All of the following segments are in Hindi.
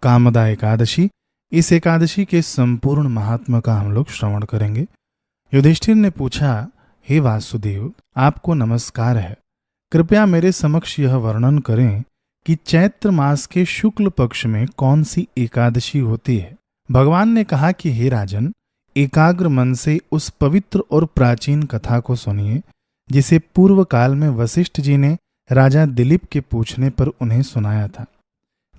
कामदा एकादशी। इस एकादशी के संपूर्ण महात्मा का हम लोग श्रवण करेंगे। युधिष्ठिर ने पूछा, हे वासुदेव, आपको नमस्कार है। कृपया मेरे समक्ष यह वर्णन करें कि चैत्र मास के शुक्ल पक्ष में कौन सी एकादशी होती है। भगवान ने कहा कि हे राजन, एकाग्र मन से उस पवित्र और प्राचीन कथा को सुनिए जिसे पूर्व काल में वशिष्ठ जी ने राजा दिलीप के पूछने पर उन्हें सुनाया था।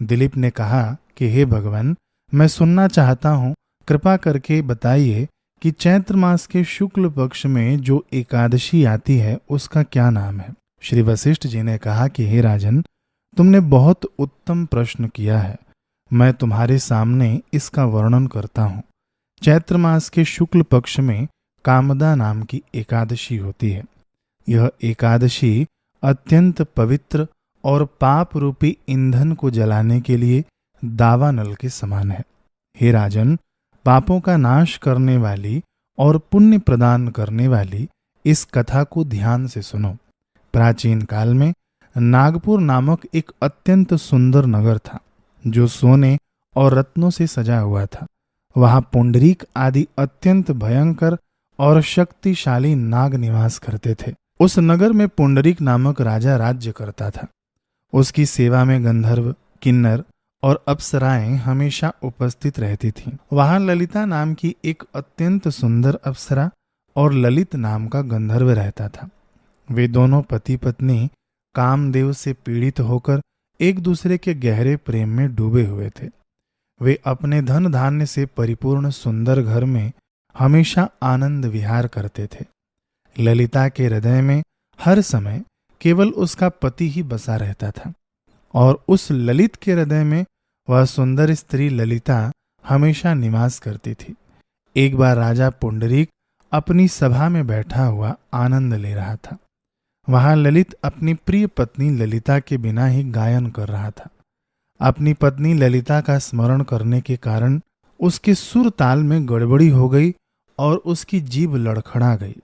दिलीप ने कहा कि हे भगवान, मैं सुनना चाहता हूँ, कृपा करके बताइए कि चैत्र मास के शुक्ल पक्ष में जो एकादशी आती है उसका क्या नाम है। श्री वशिष्ठ जी ने कहा कि हे राजन, तुमने बहुत उत्तम प्रश्न किया है। मैं तुम्हारे सामने इसका वर्णन करता हूँ। चैत्र मास के शुक्ल पक्ष में कामदा नाम की एकादशी होती है। यह एकादशी अत्यंत पवित्र और पाप रूपी ईंधन को जलाने के लिए दावानल के समान है। हे राजन, पापों का नाश करने वाली और पुण्य प्रदान करने वाली इस कथा को ध्यान से सुनो। प्राचीन काल में नागपुर नामक एक अत्यंत सुंदर नगर था जो सोने और रत्नों से सजा हुआ था। वहां पुंडरीक आदि अत्यंत भयंकर और शक्तिशाली नाग निवास करते थे। उस नगर में पुंडरीक नामक राजा राज्य करता था। उसकी सेवा में गंधर्व, किन्नर और अप्सराएं हमेशा उपस्थित रहती थीं। वहां ललिता नाम की एक अत्यंत सुंदर अप्सरा और ललित नाम का गंधर्व रहता था। वे दोनों पति पत्नी कामदेव से पीड़ित होकर एक दूसरे के गहरे प्रेम में डूबे हुए थे। वे अपने धन धान्य से परिपूर्ण सुंदर घर में हमेशा आनंद विहार करते थे। ललिता के हृदय में हर समय केवल उसका पति ही बसा रहता था और उस ललित के हृदय में वह सुंदर स्त्री ललिता हमेशा निवास करती थी। एक बार राजा पुंडरीक अपनी सभा में बैठा हुआ आनंद ले रहा था। वहां ललित अपनी प्रिय पत्नी ललिता के बिना ही गायन कर रहा था। अपनी पत्नी ललिता का स्मरण करने के कारण उसके सुर ताल में गड़बड़ी हो गई और उसकी जीभ लड़खड़ा गई।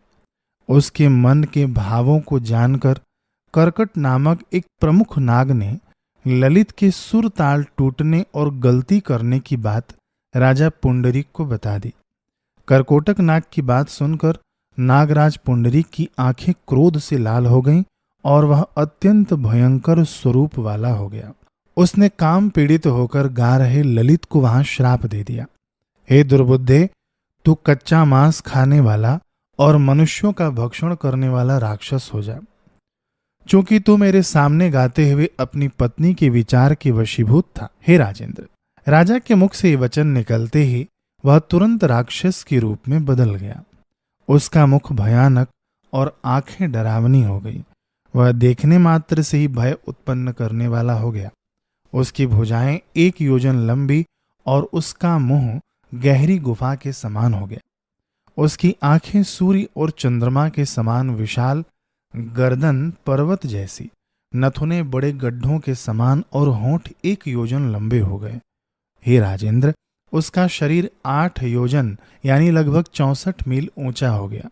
उसके मन के भावों को जानकर कर्कट नामक एक प्रमुख नाग ने ललित के सुर ताल टूटने और गलती करने की बात राजा पुंडरीक को बता दी। कर्कोटक नाग की बात सुनकर नागराज पुंडरीक की आंखें क्रोध से लाल हो गईं और वह अत्यंत भयंकर स्वरूप वाला हो गया। उसने काम पीड़ित होकर गा रहे ललित को वहां श्राप दे दिया, हे दुर्बुद्धे, तू कच्चा मांस खाने वाला और मनुष्यों का भक्षण करने वाला राक्षस हो जा। चूंकि तू मेरे सामने गाते हुए अपनी पत्नी के विचार के वशीभूत था, हे राजेंद्र। राजा के मुख से ये वचन निकलते ही वह तुरंत राक्षस के रूप में बदल गया। उसका मुख भयानक और आंखें डरावनी हो गई। वह देखने मात्र से ही भय उत्पन्न करने वाला हो गया। उसकी भुजाएं 1 योजन लंबी और उसका मुंह गहरी गुफा के समान हो गया। उसकी आंखें सूर्य और चंद्रमा के समान विशाल, गर्दन पर्वत जैसी, नथुने बड़े गड्ढों के समान और होंठ 1 योजन लंबे हो गए। हे राजेंद्र, उसका शरीर 8 योजन यानी लगभग 64 मील ऊंचा हो गया।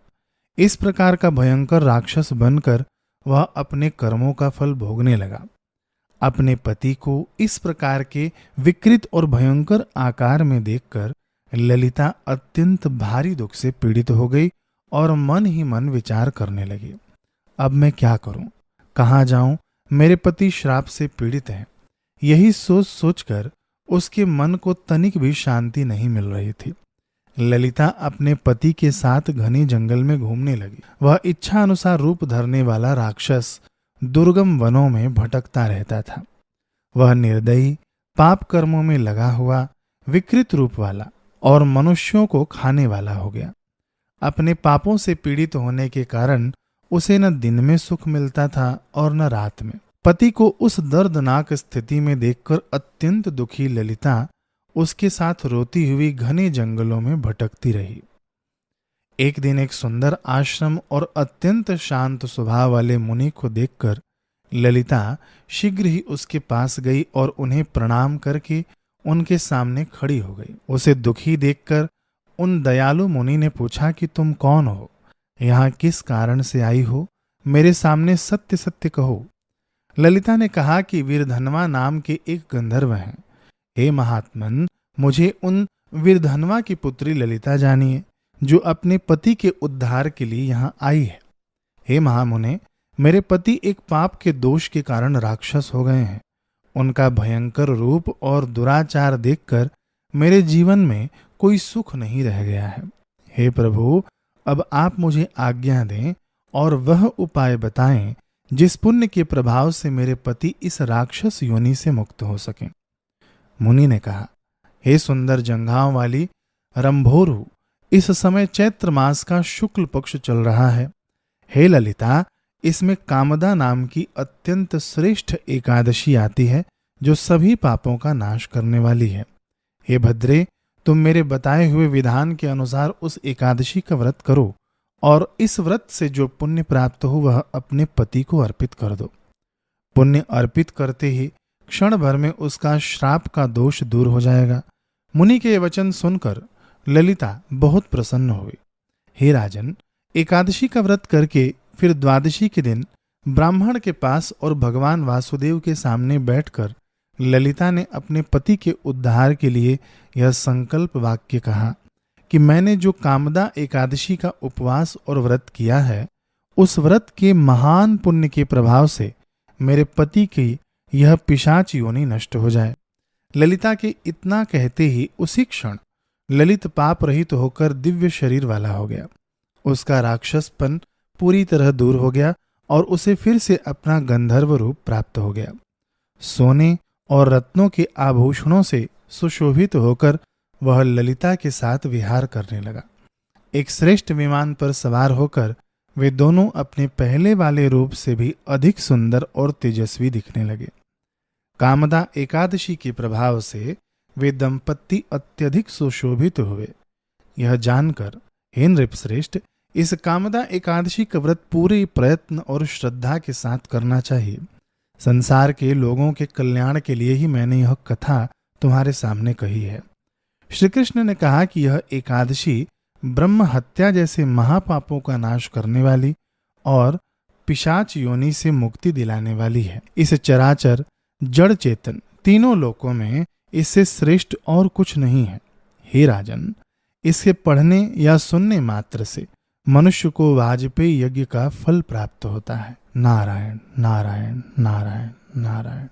इस प्रकार का भयंकर राक्षस बनकर वह अपने कर्मों का फल भोगने लगा। अपने पति को इस प्रकार के विकृत और भयंकर आकार में देखकर ललिता अत्यंत भारी दुख से पीड़ित हो गई और मन ही मन विचार करने लगी, अब मैं क्या करूं, कहाँ जाऊं, मेरे पति श्राप से पीड़ित हैं। यही सोच सोचकर उसके मन को तनिक भी शांति नहीं मिल रही थी। ललिता अपने पति के साथ घने जंगल में घूमने लगी। वह इच्छा अनुसार रूप धरने वाला राक्षस दुर्गम वनों में भटकता रहता था। वह निर्दयी, पाप कर्मों में लगा हुआ, विकृत रूप वाला और मनुष्यों को खाने वाला हो गया। अपने पापों से पीड़ित होने के कारण उसे न दिन में सुख मिलता था और न रात में। पति को उस दर्दनाक स्थिति में देखकर अत्यंत दुखी ललिता उसके साथ रोती हुई घने जंगलों में भटकती रही। एक दिन एक सुंदर आश्रम और अत्यंत शांत स्वभाव वाले मुनि को देखकर ललिता शीघ्र ही उसके पास गई और उन्हें प्रणाम करके उनके सामने खड़ी हो गई। उसे दुखी देखकर उन दयालु मुनि ने पूछा कि तुम कौन हो, यहाँ किस कारण से आई हो, मेरे सामने सत्य सत्य कहो। ललिता ने कहा कि वीरधनवा नाम के एक गंधर्व हैं। हे महात्मन, मुझे उन वीरधनवा की पुत्री ललिता जानिए, जो अपने पति के उद्धार के लिए यहाँ आई है। हे महामुने, मेरे पति एक पाप के दोष के कारण राक्षस हो गए हैं। उनका भयंकर रूप और दुराचार देखकर मेरे जीवन में कोई सुख नहीं रह गया है। हे प्रभु, अब आप मुझे आज्ञा दें और वह उपाय बताएं जिस पुण्य के प्रभाव से मेरे पति इस राक्षस योनि से मुक्त हो सकें। मुनि ने कहा, हे सुंदर जंघाओं वाली रंभोरु, इस समय चैत्र मास का शुक्ल पक्ष चल रहा है। हे ललिता, इसमें कामदा नाम की अत्यंत श्रेष्ठ एकादशी आती है, जो सभी पापों का नाश करने वाली है। हे भद्रे, तुम मेरे बताए हुए विधान के अनुसार उस एकादशी का व्रत करो और इस व्रत से जो पुण्य प्राप्त हो वह अपने पति को अर्पित कर दो। पुण्य अर्पित करते ही क्षण भर में उसका श्राप का दोष दूर हो जाएगा। मुनि के ये वचन सुनकर ललिता बहुत प्रसन्न हुई। हे राजन, एकादशी का व्रत करके फिर द्वादशी के दिन ब्राह्मण के पास और भगवान वासुदेव के सामने बैठकर ललिता ने अपने पति के उद्धार के लिए यह संकल्प वाक्य कहा कि मैंने जो कामदा एकादशी का उपवास और व्रत किया है, उस व्रत के महान पुण्य के प्रभाव से मेरे पति की यह पिशाच योनि नष्ट हो जाए। ललिता के इतना कहते ही उसी क्षण ललित पाप रहित होकर दिव्य शरीर वाला हो गया। उसका राक्षसपन पूरी तरह दूर हो गया और उसे फिर से अपना गंधर्व रूप प्राप्त हो गया। सोने और रत्नों के आभूषणों से सुशोभित होकर वह ललिता के साथ विहार करने लगा। एक श्रेष्ठ विमान पर सवार होकर वे दोनों अपने पहले वाले रूप से भी अधिक सुंदर और तेजस्वी दिखने लगे। कामदा एकादशी के प्रभाव से वे दंपत्ति अत्यधिक सुशोभित हुए। यह जानकर हे नृपश्रेष्ठ, इस कामदा एकादशी का व्रत पूरे प्रयत्न और श्रद्धा के साथ करना चाहिए। संसार के लोगों के कल्याण के लिए ही मैंने यह कथा तुम्हारे सामने कही है। श्री कृष्ण ने कहा कि यह एकादशी ब्रह्म हत्या जैसे महापापों का नाश करने वाली और पिशाच योनि से मुक्ति दिलाने वाली है। इस चराचर जड़ चेतन तीनों लोकों में इससे श्रेष्ठ और कुछ नहीं है। हे राजन, इसके पढ़ने या सुनने मात्र से मनुष्य को वाजपेयी यज्ञ का फल प्राप्त होता है। नारायण नारायण नारायण नारायण।